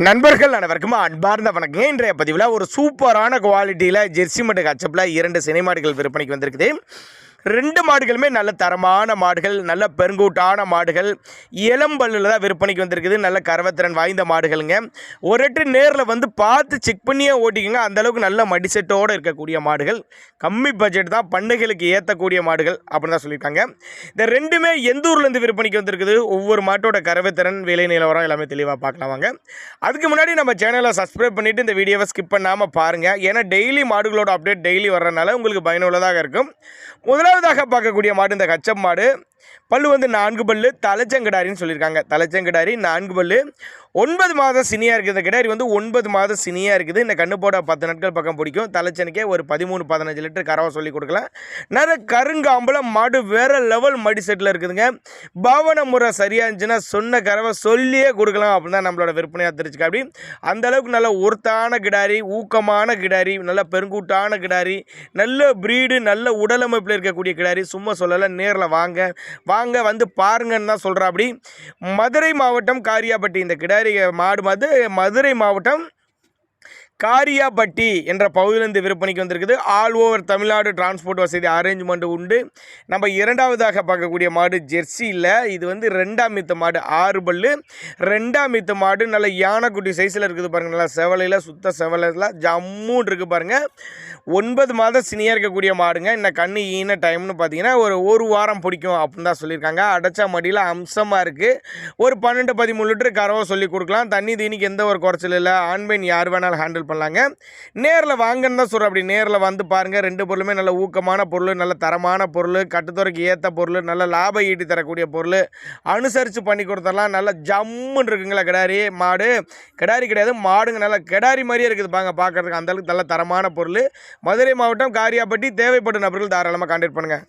நண்பர்கள் அனைவருக்கும் அன்பார்ந்த வணக்கம். இன்றைய பதிவில் ஒரு சூப்பரான குவாலிட்டியில் ஜெர்சி மற்றும் கச்சப்பில் 2 சினை மாடுகள் விற்பனைக்கு வந்திருக்குது. 2 மாடுகளுமே நல்ல தரமான மாடுகள், நல்ல பெருங்கூட்டான மாடுகள், இளம்பல்லில் தான் விற்பனைக்கு வந்திருக்குது. நல்ல கரவத்திறன் வாய்ந்த மாடுகளுங்க. ஒரு எட்டு நேரில் வந்து பார்த்து செக் பண்ணியே ஓட்டிக்கோங்க. அந்தளவுக்கு நல்ல மடிசெட்டோடு இருக்கக்கூடிய மாடுகள், கம்மி பட்ஜெட் தான், பண்ணைகளுக்கு ஏற்றக்கூடிய மாடுகள் அப்படின்னு தான் சொல்லியிருக்காங்க. இந்த 2மே எந்த ஊர்லேருந்து விற்பனைக்கு வந்திருக்குது, ஒவ்வொரு மாட்டோட கரவத்திறன், விலை நிலவரம் எல்லாமே தெளிவாக பார்க்கலாம் வாங்க. அதுக்கு முன்னாடி நம்ம சேனலை சப்ஸ்கிரைப் பண்ணிவிட்டு இந்த வீடியோவை ஸ்கிப் பண்ணாமல் பாருங்கள். ஏன்னா டெய்லி மாடுகளோட அப்டேட் டெய்லி வர்றதுனால உங்களுக்கு பயனுள்ளதாக இருக்கும். முதலாவதாக பார்க்கக்கூடிய மாடு இந்த கச்சப் மாடு. பல்லு வந்து 4 பல்லு, தலைச்சங்கடாரின்னு சொல்லியிருக்காங்க. தலைச்சங்கடாரி 4 பல்லு, 9 மாதம் சினியாக இருக்குது. இந்த கிடாரி வந்து 9 மாதம் சினியாக இருக்குது. இந்த கண்ணு போட 10 நாட்கள் பக்கம் பிடிக்கும். தலைச்சனுக்கே ஒரு 13-15 லிட்டர் கறவை சொல்லி கொடுக்கலாம். நிறைய கருங்காம்பலம் மாடு வேறு லெவல் மடி செட்டில் இருக்குதுங்க. பாவன முறை சரியாக இருந்துச்சுன்னா சொன்ன கறவை சொல்லியே கொடுக்கலாம் அப்படின்னு தான் நம்மளோட விற்பனையாக தெரிஞ்சுக்க. அப்படி அந்தளவுக்கு நல்ல ஒருத்தான கிடாரி, ஊக்கமான கிடாரி, நல்ல பெருங்கூட்டான கிடாரி, நல்ல ப்ரீடு, நல்ல உடலமைப்பில் இருக்கக்கூடிய கிடாரி. சும்மா சொல்லலை, நேரில் வாங்க வந்து பாருங்கன்னு தான் சொல்கிறா. அப்படி மதுரை மாவட்டம் காரியாபட்டி இந்த கிடாரி மாடு மதுரை மாவட்டம் காரியாபட்டி என்ற பகுதியிலிருந்து விற்பனைக்கு வந்திருக்குது. ஆல் ஓவர் தமிழ்நாடு டிரான்ஸ்போர்ட் வசதி அரேஞ்ச்மெண்ட் உண்டு. நம்ம இரண்டாவதாக பார்க்கக்கூடிய மாடு ஜெர்சி இல்லை, இது வந்து 2ஆம் ஈத்து மாடு. 6 பல்லு 2ஆம் ஈத்து மாடு. நல்ல யானைக்குட்டி சைஸில் இருக்குது பாருங்கள். நல்லா செவலையில் சுத்த செவலையில் ஜம்முன்னு இருக்குது பாருங்கள். 9 மாதம் சினியாக இருக்கக்கூடிய மாடுங்க. இந்த கண்ணு ஈன டைம்னு பார்த்தீங்கன்னா ஒரு வாரம் பிடிக்கும் அப்படின்னு தான் சொல்லியிருக்காங்க. அடைச்சா மடியில் அம்சமாக இருக்குது. ஒரு 12-13 லிட்டர் கறவை சொல்லி கொடுக்கலாம். தண்ணி தீனிக்கு எந்த ஒரு குறைச்சல் இல்லை. ஆண்பெண் யார் வேணாலும் ஹேண்டில் பண்ணலாங்க. நேரில் வாங்கன்னு தான் சொல்கிறேன். அப்படி நேரில் வந்து பாருங்கள். 2 பொருளுமே நல்ல ஊக்கமான பொருள், நல்ல தரமான பொருள், கட்டுத்துறைக்கு ஏற்ற பொருள், நல்ல லாபம் ஈட்டி தரக்கூடிய பொருள், அனுசரித்து பண்ணி கொடுத்துடலாம். நல்ல ஜம்முன்னு இருக்குங்களா கிடாரி மாடு. கிடாரி கிடையாது, மாடுங்க. நல்ல கிடாரி மாதிரியே இருக்குது பாங்க பார்க்குறதுக்கு. அந்தளவுக்கு நல்ல தரமான பொருள். மதுரை மாவட்டம் காரியாபட்டி. தேவைப்படும் நபர்கள் தாராளமாக கான்டாக்ட் பண்ணுங்கள்.